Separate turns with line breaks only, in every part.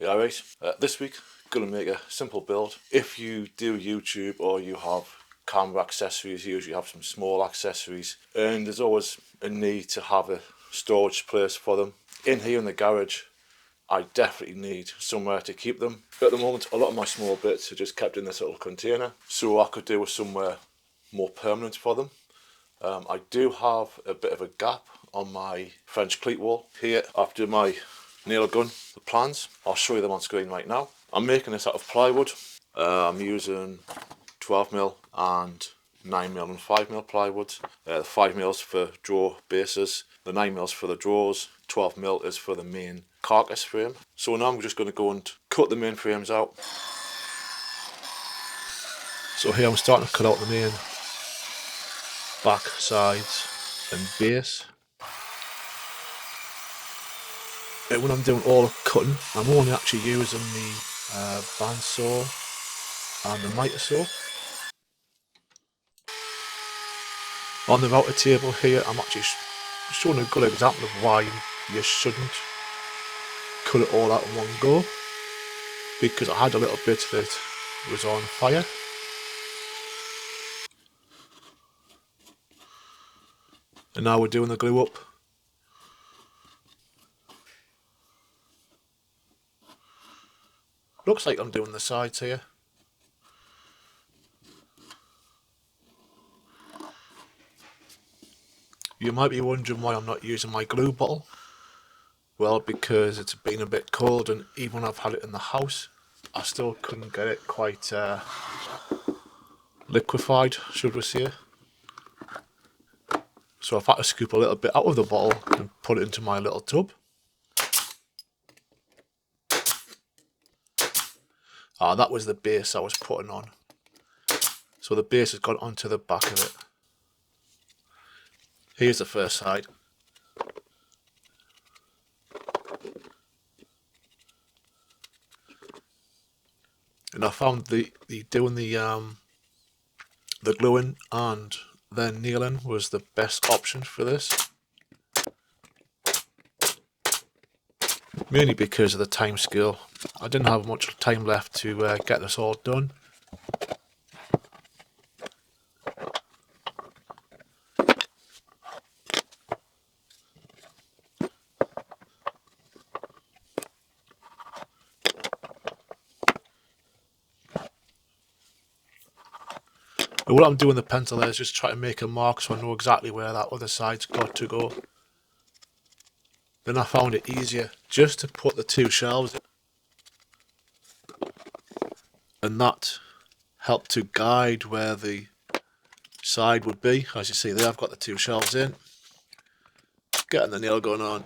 Yeah, right. This week, gonna make a simple build. If you do YouTube or you have camera accessories, you usually have some small accessories, and there's always a need to have a storage place for them. In here in the garage, I definitely need somewhere to keep them. At the moment, a lot of my small bits are just kept in this little container, so I could do with somewhere more permanent for them. I do have a bit of a gap on my French cleat wall here after my nail gun, the plans. I'll show you them on screen right now. I'm making this out of plywood. I'm using 12mm and 9mm and 5mm plywoods. The 5mm for drawer bases, the 9mm for the drawers, 12mm is for the main carcass frame. So now I'm just going to go and cut the main frames out. So here I'm starting to cut out the main back, sides and base. When I'm doing all the cutting, I'm only actually using the bandsaw and the Mitre saw. On the router table here, I'm actually showing a good example of why you shouldn't cut it all out in one go, because I had a little bit that was on fire. And now we're doing the glue up. Looks like I'm doing the sides here. You might be wondering why I'm not using my glue bottle. Well, because it's been a bit cold, and even when I've had it in the house, I still couldn't get it quite liquefied, should we say. So I've had to scoop a little bit out of the bottle and put it into my little tub. That was the base I was putting on. So the base has gone onto the back of it. Here's the first side. And I found doing the gluing and then nailing was the best option for this. Mainly because of the time scale. I didn't have much time left to get this all done. But what I'm doing with the pencil there is just try to make a mark so I know exactly where that other side's got to go. Then I found it easier just to put the two shelves in. And that helped to guide where the side would be. As you see there, I've got the two shelves in. Getting the nail gun on.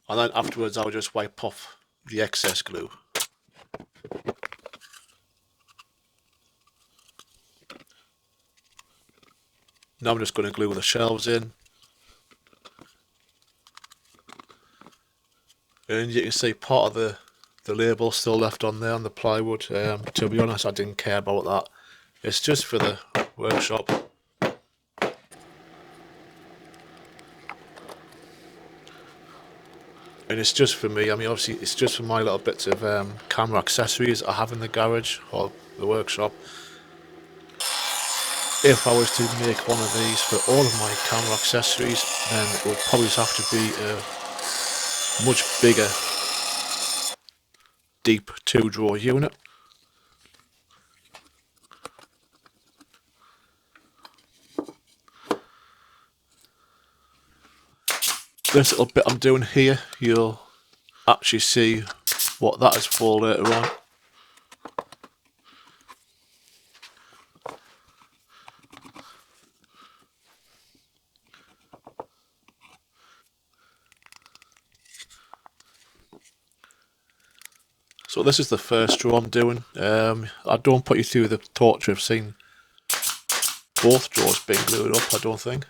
And then afterwards I'll just wipe off the excess glue. Now I'm just going to glue the shelves in. And you can see part of the label still left on there on the plywood. To be honest, I didn't care about that. It's just for the workshop. And it's just for me. I mean, obviously it's just for my little bits of camera accessories I have in the garage or the workshop. If I was to make one of these for all of my camera accessories, then it would probably have to be a much bigger deep 2-drawer unit. This little bit I'm doing here, you'll actually see what that is for later on. So this is the first drawer I'm doing. I don't put you through the torture of seeing both drawers being glued up, I don't think.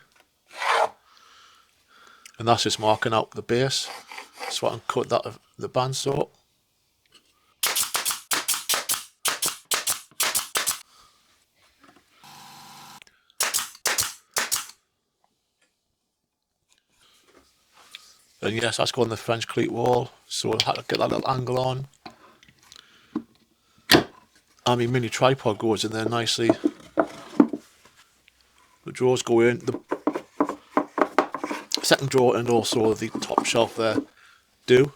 And that's just marking out the base, so I can cut that of the bandsaw.
And yes, that's going the French cleat wall, so I had to get that little angle on. And my mini tripod goes in there nicely. The drawers go in, the second drawer and also the top shelf there do,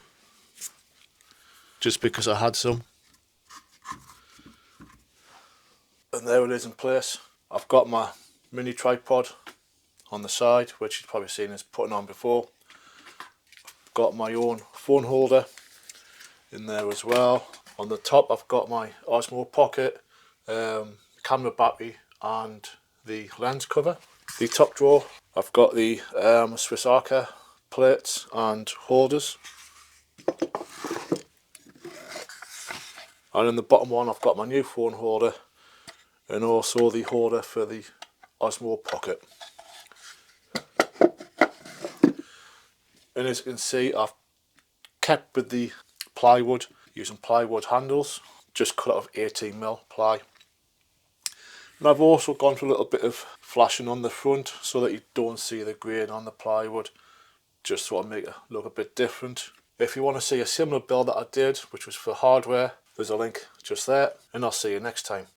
just because I had some. And there it is in place. I've got my mini tripod on the side, which you've probably seen us putting on before. Got my own phone holder in there as well. On the top I've got my Osmo pocket, camera battery and the lens cover. The top drawer I've got the Swiss Arca plates and holders. And in the bottom one I've got my new phone holder and also the holder for the Osmo pocket. And as you can see, I've kept with the plywood, using plywood handles, just cut out of 18mm ply. And I've also gone for a little bit of flashing on the front so that you don't see the grain on the plywood, just sort of make it look a bit different. If you want to see a similar build that I did, which was for hardware, there's a link just there, and I'll see you next time.